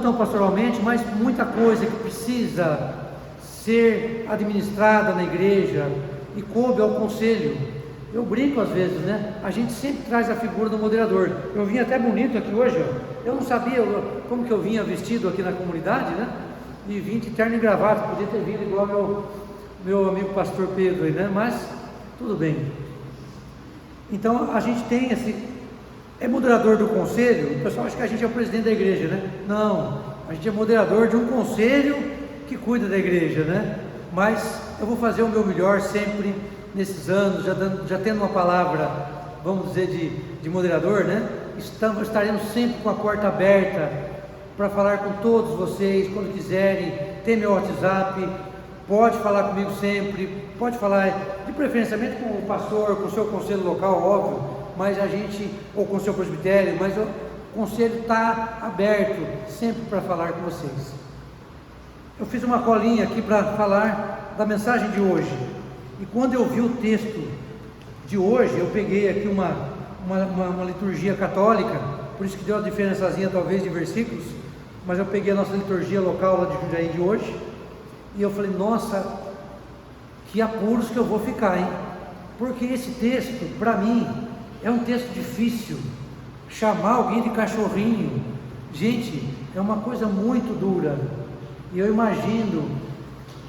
não pastoralmente, mas muita coisa que precisa ser administrada na igreja e coube ao conselho. Eu brinco às vezes, né? A gente sempre traz a figura do moderador. Eu vim até bonito aqui hoje, ó. Eu não sabia como que eu vinha vestido aqui na comunidade, né? E vim de terno e gravata, podia ter vindo igual meu amigo pastor Pedro aí, né? Mas tudo bem. Então a gente tem é moderador do conselho. O pessoal acha que a gente é o presidente da igreja, né? Não, a gente é moderador de um conselho que cuida da igreja, né? Mas eu vou fazer o meu melhor sempre nesses anos, já tendo uma palavra, vamos dizer, de moderador, né? Estaremos sempre com a porta aberta para falar com todos vocês, quando quiserem. Tem meu WhatsApp, pode falar comigo sempre, pode falar de preferencialmente com o pastor, com o seu conselho local, óbvio, mas ou com o seu presbitério, mas o conselho está aberto sempre para falar com vocês. Eu fiz uma colinha aqui para falar da mensagem de hoje, e quando eu vi o texto de hoje, eu peguei aqui uma liturgia católica, por isso que deu a diferençazinha talvez de versículos, mas eu peguei a nossa liturgia local lá de Jundiaí de hoje, e eu falei, nossa, que apuros que eu vou ficar, hein? Porque esse texto, para mim, é um texto difícil. Chamar alguém de cachorrinho, gente, é uma coisa muito dura. E eu imagino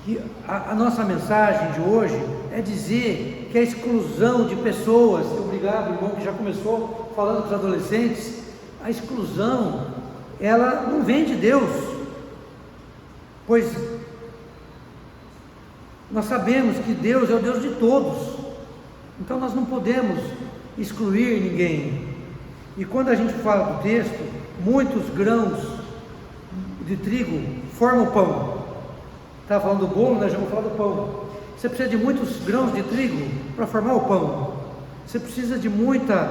que a nossa mensagem de hoje é dizer que a exclusão de pessoas, obrigado irmão que já começou falando com os adolescentes, a exclusão, ela não vem de Deus, pois nós sabemos que Deus é o Deus de todos, então nós não podemos excluir ninguém. E quando a gente fala do texto, muitos grãos de trigo formam o pão. Estava falando do bolo, nós já vamos falar do pão. Você precisa de muitos grãos de trigo para formar o pão. Você precisa de muitas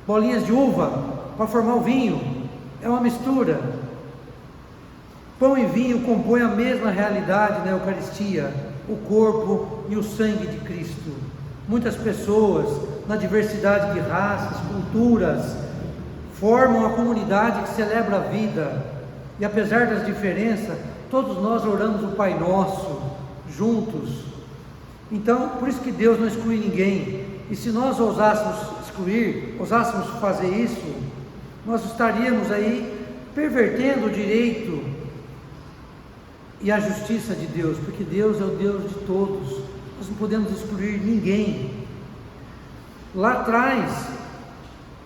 bolinhas de uva para formar o vinho. É uma mistura. Pão e vinho compõem a mesma realidade na Eucaristia, o corpo e o sangue de Cristo. Muitas pessoas, na diversidade de raças, culturas, formam a comunidade que celebra a vida. E apesar das diferenças, todos nós oramos o Pai Nosso, juntos. Então, por isso que Deus não exclui ninguém. E se nós ousássemos excluir, ousássemos fazer isso, nós estaríamos aí pervertendo o direito e a justiça de Deus, porque Deus é o Deus de todos, nós não podemos excluir ninguém. Lá atrás,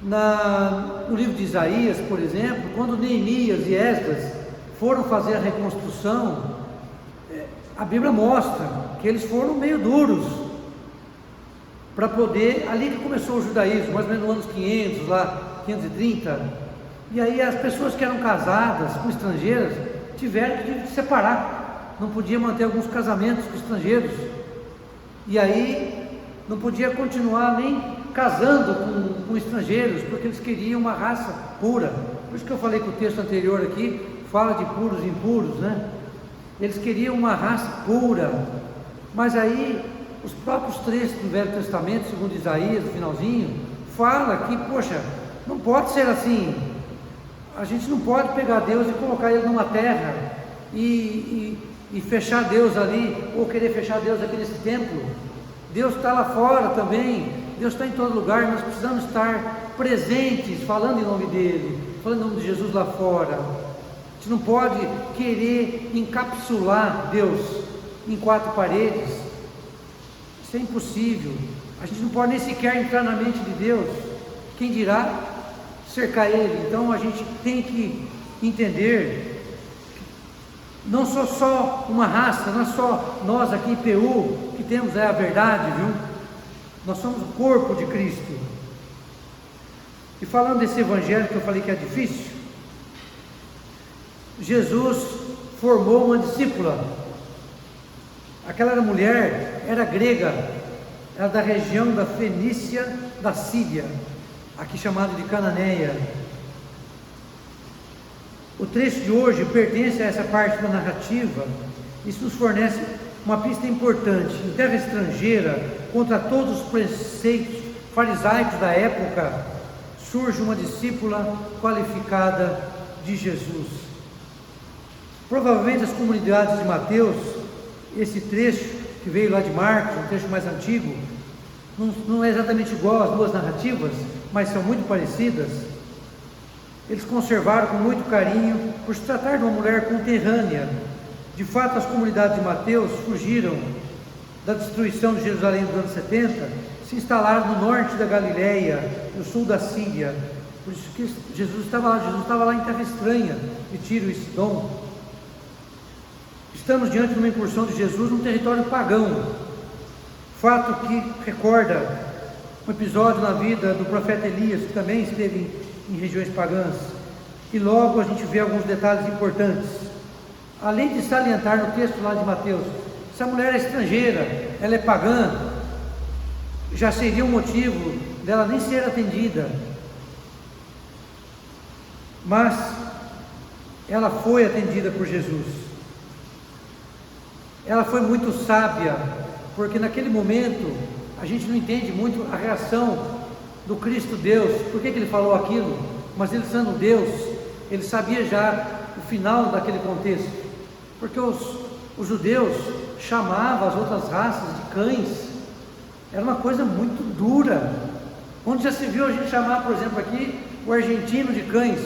no livro de Isaías, por exemplo, quando Neemias e Esdras foram fazer a reconstrução, a Bíblia mostra que eles foram meio duros, para poder, ali que começou o judaísmo, mais ou menos nos anos 500, lá, 530, e aí as pessoas que eram casadas com estrangeiras, tiveram que se separar, não podia manter alguns casamentos com estrangeiros, e aí não podia continuar nem casando com estrangeiros, porque eles queriam uma raça pura. Por isso que eu falei que o texto anterior aqui fala de puros e impuros, né? Eles queriam uma raça pura, mas aí os próprios trechos do Velho Testamento, segundo Isaías, no finalzinho, fala que, poxa, não pode ser assim. A gente não pode pegar Deus e colocar Ele numa terra e fechar Deus ali, ou querer fechar Deus aqui nesse templo. Deus está lá fora também, Deus está em todo lugar, nós precisamos estar presentes, falando em nome dEle, falando em nome de Jesus lá fora. A gente não pode querer encapsular Deus em quatro paredes, isso é impossível. A gente não pode nem sequer entrar na mente de Deus, quem dirá cercar Ele. Então a gente tem que entender que não sou só uma raça, não é só nós aqui em PU que temos a verdade, viu? Nós somos o corpo de Cristo. E falando desse evangelho que eu falei que é difícil, Jesus formou uma discípula. Aquela mulher era grega, era da região da Fenícia, da Síria, aqui chamado de Cananeia. O trecho de hoje pertence a essa parte da narrativa. Isso nos fornece uma pista importante. Em terra estrangeira, contra todos os preceitos farisaicos da época, surge uma discípula qualificada de Jesus. Provavelmente as comunidades de Mateus, esse trecho que veio lá de Marcos, um trecho mais antigo, não é exatamente igual às duas narrativas, mas são muito parecidas. Eles conservaram com muito carinho, por se tratar de uma mulher conterrânea. De fato, as comunidades de Mateus fugiram da destruição de Jerusalém dos anos 70, se instalaram no norte da Galileia, no sul da Síria. Por isso que Jesus estava lá em terra estranha, de Tiro e Sidom. Estamos diante de uma incursão de Jesus num território pagão, fato que recorda um episódio na vida do profeta Elias, que também esteve em regiões pagãs, e logo a gente vê alguns detalhes importantes. Além de salientar no texto lá de Mateus, essa mulher é estrangeira, ela é pagã, já seria um motivo dela nem ser atendida, mas ela foi atendida por Jesus. Ela foi muito sábia, porque naquele momento a gente não entende muito a reação do Cristo Deus, por que ele falou aquilo, mas ele sendo Deus, ele sabia já o final daquele contexto, porque os judeus chamavam as outras raças de cães, era uma coisa muito dura. Onde já se viu a gente chamar, por exemplo, aqui, o argentino de cães,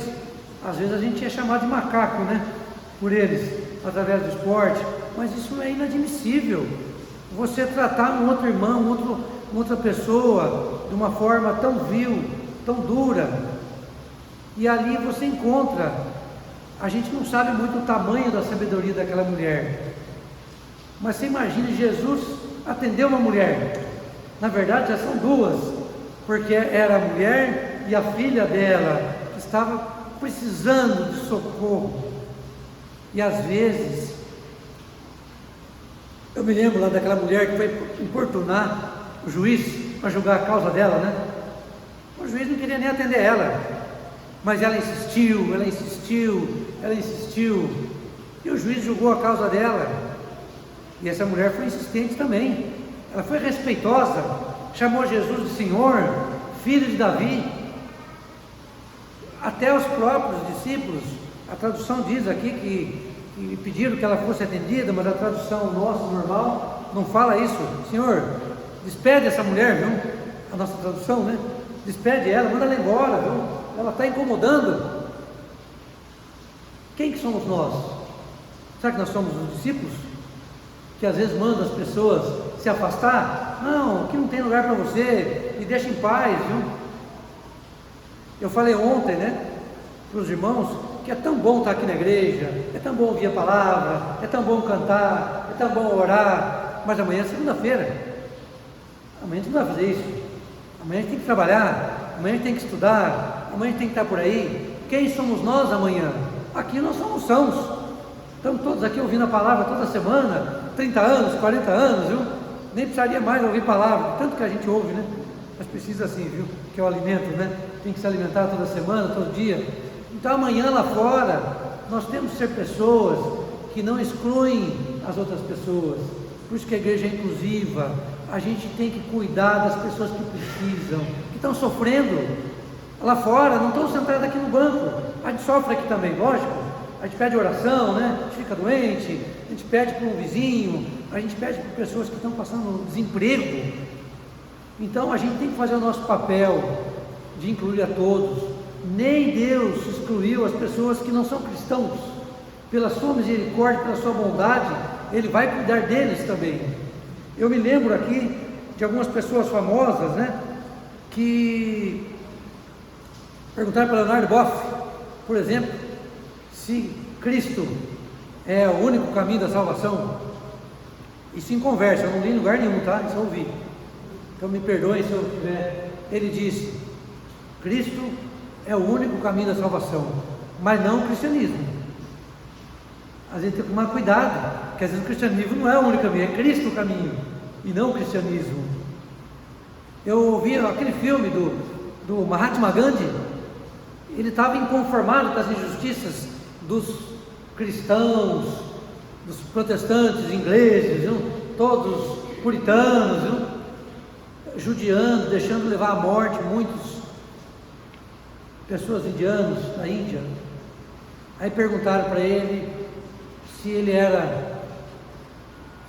às vezes a gente é chamado de macaco, né, por eles, através do esporte, mas isso é inadmissível, você tratar um outro irmão, outra pessoa, de uma forma tão vil, tão dura, e ali você encontra, a gente não sabe muito o tamanho da sabedoria daquela mulher, mas você imagina, Jesus atendeu uma mulher, na verdade já são duas, porque era a mulher e a filha dela, que estava precisando de socorro, e às vezes, eu me lembro lá daquela mulher que foi importunar o juiz para julgar a causa dela, né? O juiz não queria nem atender ela, mas ela insistiu, e o juiz julgou a causa dela, e essa mulher foi insistente também, ela foi respeitosa, chamou Jesus de Senhor, filho de Davi, até os próprios discípulos, a tradução diz aqui que pediram que ela fosse atendida, mas a tradução nossa, normal, não fala isso. Senhor, despede essa mulher, viu? A nossa tradução, né? Despede ela, manda ela embora, viu? Ela está incomodando. Quem que somos nós? Será que nós somos os discípulos? Que às vezes mandam as pessoas se afastar? Não, aqui não tem lugar para você, me deixa em paz, viu? Eu falei ontem, né, para os irmãos, que é tão bom estar aqui na igreja, é tão bom ouvir a palavra, é tão bom cantar, é tão bom orar, mas amanhã é segunda-feira, amanhã a gente não vai fazer isso, amanhã a gente tem que trabalhar, amanhã a gente tem que estudar, amanhã a gente tem que estar por aí. Quem somos nós amanhã? Aqui nós somos sãos, estamos todos aqui ouvindo a palavra toda semana, 30 anos, 40 anos, viu? Nem precisaria mais ouvir palavra, tanto que a gente ouve, né? Mas precisa assim, viu? Que é o alimento, né? Tem que se alimentar toda semana, todo dia. Então amanhã lá fora, nós temos que ser pessoas que não excluem as outras pessoas, por isso que a igreja é inclusiva, a gente tem que cuidar das pessoas que precisam, que estão sofrendo lá fora, não estão sentadas aqui no banco, a gente sofre aqui também, lógico, a gente pede oração, né? A gente fica doente, a gente pede para um vizinho, a gente pede para pessoas que estão passando desemprego, então a gente tem que fazer o nosso papel de incluir a todos. Nem Deus excluiu as pessoas que não são cristãos, pela sua misericórdia, pela sua bondade, Ele vai cuidar deles também. Eu me lembro aqui de algumas pessoas famosas, né, que perguntaram para Leonardo Boff, por exemplo, se Cristo é o único caminho da salvação. Isso em conversa, eu não li em lugar nenhum, tá? Isso eu ouvi. Então me perdoem se eu tiver. Ele disse: Cristo é o único caminho da salvação, mas não o cristianismo. A gente tem que tomar cuidado, porque às vezes o cristianismo não é o único caminho, é Cristo o caminho, e não o cristianismo. Eu ouvi aquele filme do Mahatma Gandhi, ele estava inconformado com as injustiças dos cristãos, dos protestantes ingleses, viu? Todos puritanos, viu? Judiando, deixando levar à morte muitos pessoas indianos da Índia. Aí perguntaram para ele se ele era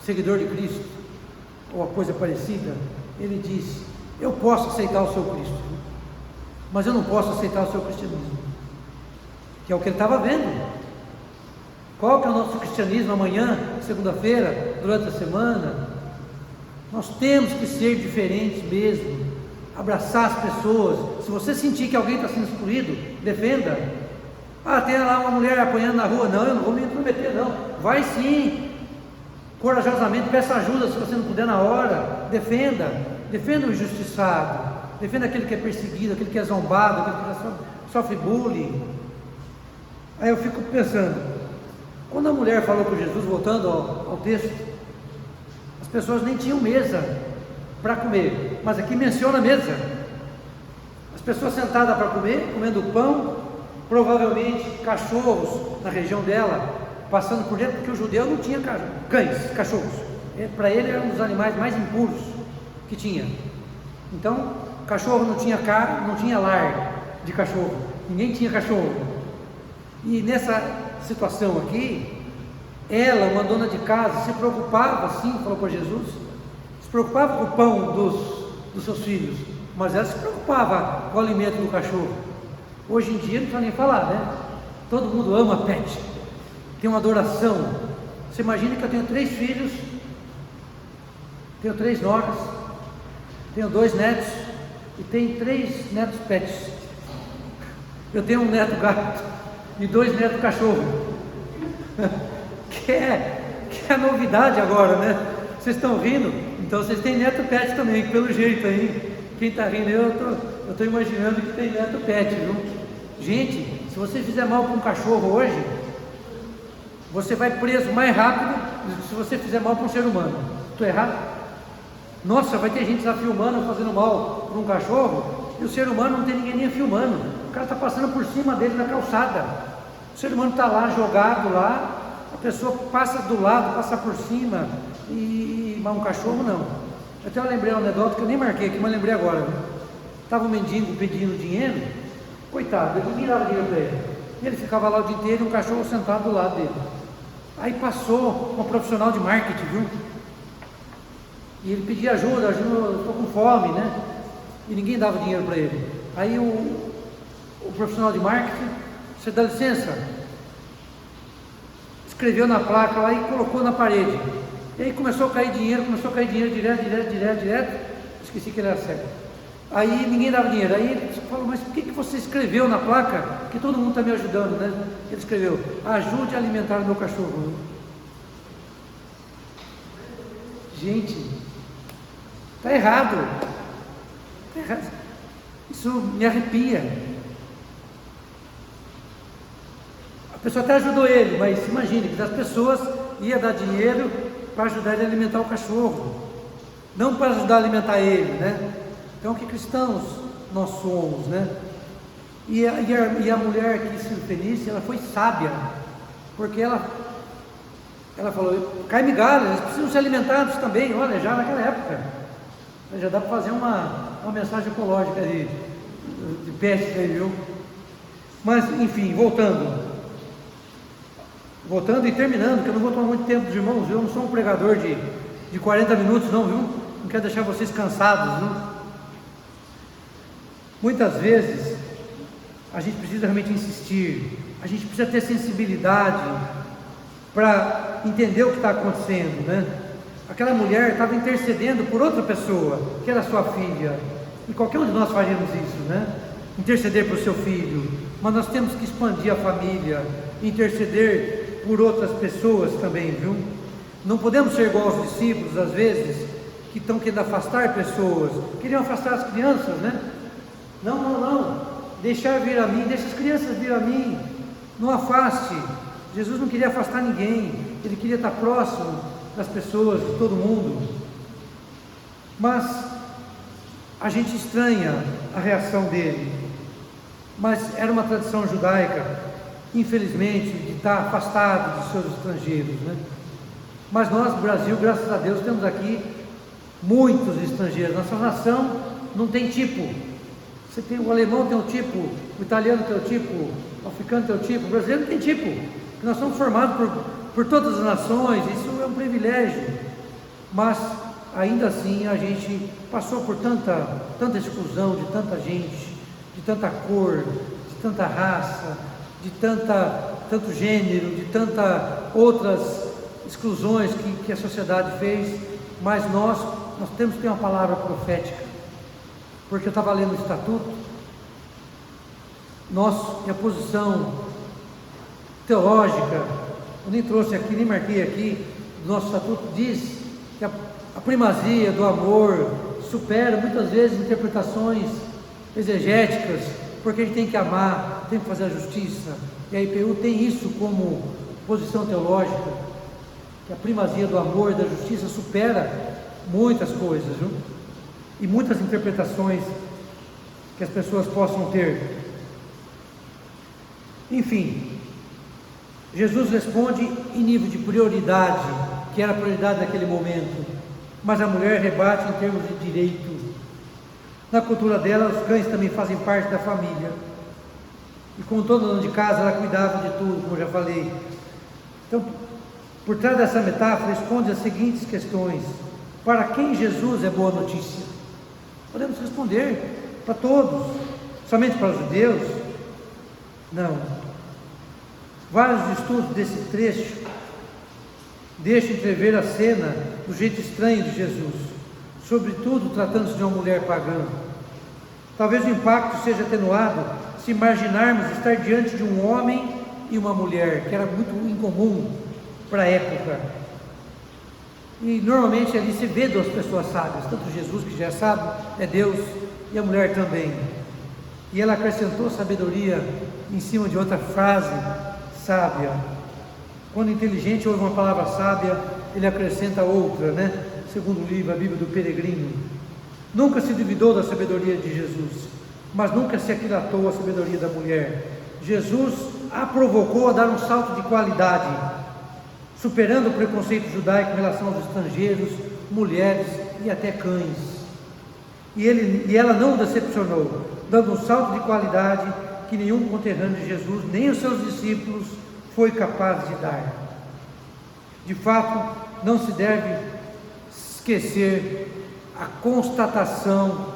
seguidor de Cristo, ou a coisa parecida. Ele disse: eu posso aceitar o seu Cristo, mas eu não posso aceitar o seu cristianismo, que é o que ele estava vendo. Qual que é o nosso cristianismo amanhã, segunda-feira, durante a semana? Nós temos que ser diferentes mesmo, abraçar as pessoas. Se você sentir que alguém está sendo excluído, defenda. Ah, tem lá uma mulher apanhando na rua. Não, eu não vou me intrometer não. Vai sim, corajosamente, peça ajuda se você não puder na hora. Defenda o injustiçado, defenda aquele que é perseguido, aquele que é zombado, aquele que sofre bullying. Aí eu fico pensando, quando a mulher falou com Jesus, voltando ao texto, as pessoas nem tinham mesa para comer, mas aqui menciona a mesa. As pessoas sentadas para comer, comendo pão, provavelmente cachorros na região dela, passando por dentro, porque o judeu não tinha cães, cachorros. Para ele eram um dos animais mais impuros que tinha. Então, cachorro não tinha não tinha lar de cachorro, ninguém tinha cachorro. E nessa situação aqui, ela, uma dona de casa, se preocupava, sim, falou para Jesus, se preocupava com o pão dos seus filhos, mas ela se preocupava com o alimento do cachorro. Hoje em dia não precisa nem falar, né? Todo mundo ama pet, tem uma adoração. Você imagina que eu tenho 3 filhos, tenho 3 noras, tenho 2 netos e tenho 3 netos pets. Eu tenho um neto gato e 2 netos cachorro, que é novidade agora, né? Vocês estão rindo? Então vocês têm neto pet também, pelo jeito aí. Quem está rindo, eu estou imaginando que tem neto pet, viu? Gente, se você fizer mal para um cachorro hoje, você vai preso mais rápido do que se você fizer mal para um ser humano. Estou errado? Nossa, vai ter gente lá filmando, fazendo mal para um cachorro, e o ser humano não tem ninguém nem filmando. O cara está passando por cima dele na calçada. O ser humano está lá, jogado lá, a pessoa passa do lado, passa por cima, mas um cachorro não. Até eu lembrei uma anedota que eu nem marquei aqui, mas lembrei agora. Estava um mendigo pedindo dinheiro, coitado, ele não dava dinheiro para ele. E ele ficava lá o dia inteiro e um cachorro sentado do lado dele. Aí passou uma profissional de marketing, viu? E ele pedia ajuda, eu estou com fome, né? E ninguém dava dinheiro para ele. Aí o profissional de marketing, você dá licença? Escreveu na placa lá e colocou na parede. E aí começou a cair dinheiro direto. Esqueci que ele era cego. Aí ninguém dava dinheiro. Aí ele falou: mas por que você escreveu na placa que todo mundo está me ajudando, né? Ele escreveu: ajude a alimentar o meu cachorro. Gente, está errado. Isso me arrepia. A pessoa até ajudou ele, mas imagine que as pessoas iam dar dinheiro para ajudar ele a alimentar o cachorro, não para ajudar a alimentar ele, né? Então, que cristãos nós somos, né? E a mulher que se Fenice, ela foi sábia, porque ela falou: cai migalha, eles precisam ser alimentados também. Olha, já naquela época, já dá para fazer uma mensagem ecológica de peste aí, viu? Mas, enfim, voltando e terminando, que eu não vou tomar muito tempo dos irmãos, viu? Eu não sou um pregador de 40 minutos não, viu? Não quero deixar vocês cansados, viu? Muitas vezes a gente precisa realmente insistir, a gente precisa ter sensibilidade para entender o que está acontecendo, né? Aquela mulher estava intercedendo por outra pessoa, que era sua filha, e qualquer um de nós faríamos isso, né? Interceder por seu filho, mas nós temos que expandir a família, interceder por outras pessoas também, viu? Não podemos ser igual aos discípulos, às vezes, que estão querendo afastar pessoas, queriam afastar as crianças, né? Não, deixar vir a mim, deixa as crianças vir a mim, não afaste. Jesus não queria afastar ninguém, ele queria estar próximo das pessoas, de todo mundo. Mas a gente estranha a reação dele, mas era uma tradição judaica, infelizmente, de estar afastado dos seus estrangeiros, né? Mas nós, no Brasil, graças a Deus, temos aqui muitos estrangeiros. Nossa nação não tem tipo. Você tem o alemão tem um tipo, o italiano tem um tipo, o africano tem um tipo, o brasileiro não tem tipo. Nós somos formados por todas as nações, isso é um privilégio, mas ainda assim a gente passou por tanta exclusão de tanta gente, de tanta cor, de tanta raça, de tanto gênero, de tantas outras exclusões que a sociedade fez, mas nós temos que ter uma palavra profética, porque eu estava lendo o estatuto, e a posição teológica, eu nem trouxe aqui, nem marquei aqui, o nosso estatuto diz que a primazia do amor supera muitas vezes interpretações exegéticas, porque a gente tem que amar, tem que fazer a justiça, e a IPU tem isso como posição teológica, que a primazia do amor e da justiça supera muitas coisas, viu? E muitas interpretações que as pessoas possam ter. Enfim, Jesus responde em nível de prioridade, que era a prioridade naquele momento, mas a mulher rebate em termos de direito. Na cultura dela, os cães também fazem parte da família, e como toda dona de casa, ela cuidava de tudo, como eu já falei. Então, por trás dessa metáfora, responde as seguintes questões: para quem Jesus é boa notícia? Podemos responder para todos, somente para os judeus? Não. Vários estudos desse trecho deixam entrever a cena do jeito estranho de Jesus, sobretudo tratando-se de uma mulher pagã. Talvez o impacto seja atenuado se imaginarmos estar diante de um homem e uma mulher, que era muito incomum para a época. E normalmente ali se vê duas pessoas sábias, tanto Jesus, que já é sábio, é Deus, e a mulher também. E ela acrescentou sabedoria em cima de outra frase sábia. Quando o inteligente ouve uma palavra sábia, ele acrescenta outra, né? Segundo o livro, a Bíblia do Peregrino. Nunca se duvidou da sabedoria de Jesus, mas nunca se aquilatou a sabedoria da mulher. Jesus a provocou a dar um salto de qualidade, superando o preconceito judaico em relação aos estrangeiros, mulheres e até cães. E ela não o decepcionou, dando um salto de qualidade que nenhum conterrâneo de Jesus, nem os seus discípulos, foi capaz de dar. De fato, não se deve esquecer a constatação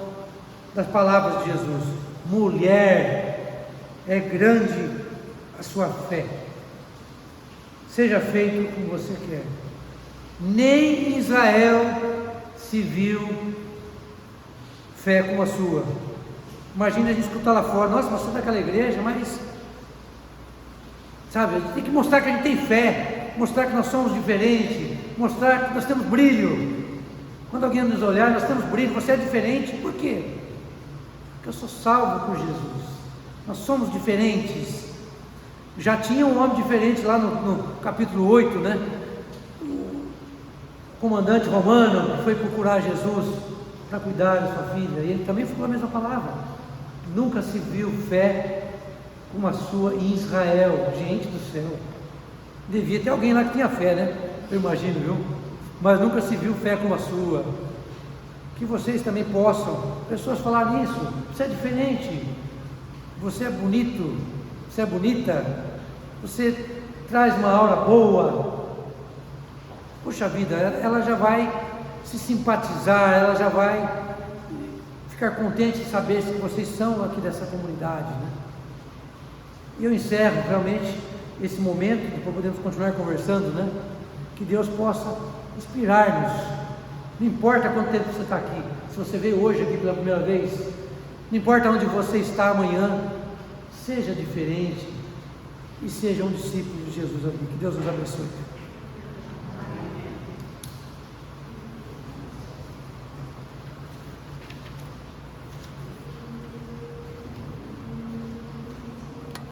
das palavras de Jesus: mulher, é grande a sua fé, seja feito como você quer. Nem em Israel se viu fé como a sua. Imagina a gente escutar lá fora: nossa, você é daquela igreja, mas sabe, a gente tem que mostrar que a gente tem fé, mostrar que nós somos diferentes, mostrar que nós temos brilho. Quando alguém nos olhar, nós temos brilho. Você é diferente, por quê? Porque eu sou salvo por Jesus. Nós somos diferentes. Já tinha um homem diferente lá no capítulo 8, né? O comandante romano foi procurar Jesus para cuidar da sua filha, e ele também falou a mesma palavra: nunca se viu fé como a sua em Israel. Gente do céu, devia ter alguém lá que tinha fé, né? Eu imagino, viu? Mas nunca se viu fé como a sua. Que vocês também possam, pessoas falarem isso: você é diferente, você é bonito, você é bonita, você traz uma aura boa. Puxa vida, ela já vai se simpatizar, ela já vai ficar contente de saber que vocês são aqui dessa comunidade, né? E eu encerro realmente esse momento, depois podemos continuar conversando, né? Que Deus possa inspirar-nos. Não importa quanto tempo você está aqui, se você veio hoje aqui pela primeira vez, não importa onde você está amanhã, seja diferente e seja um discípulo de Jesus aqui. Que Deus nos abençoe.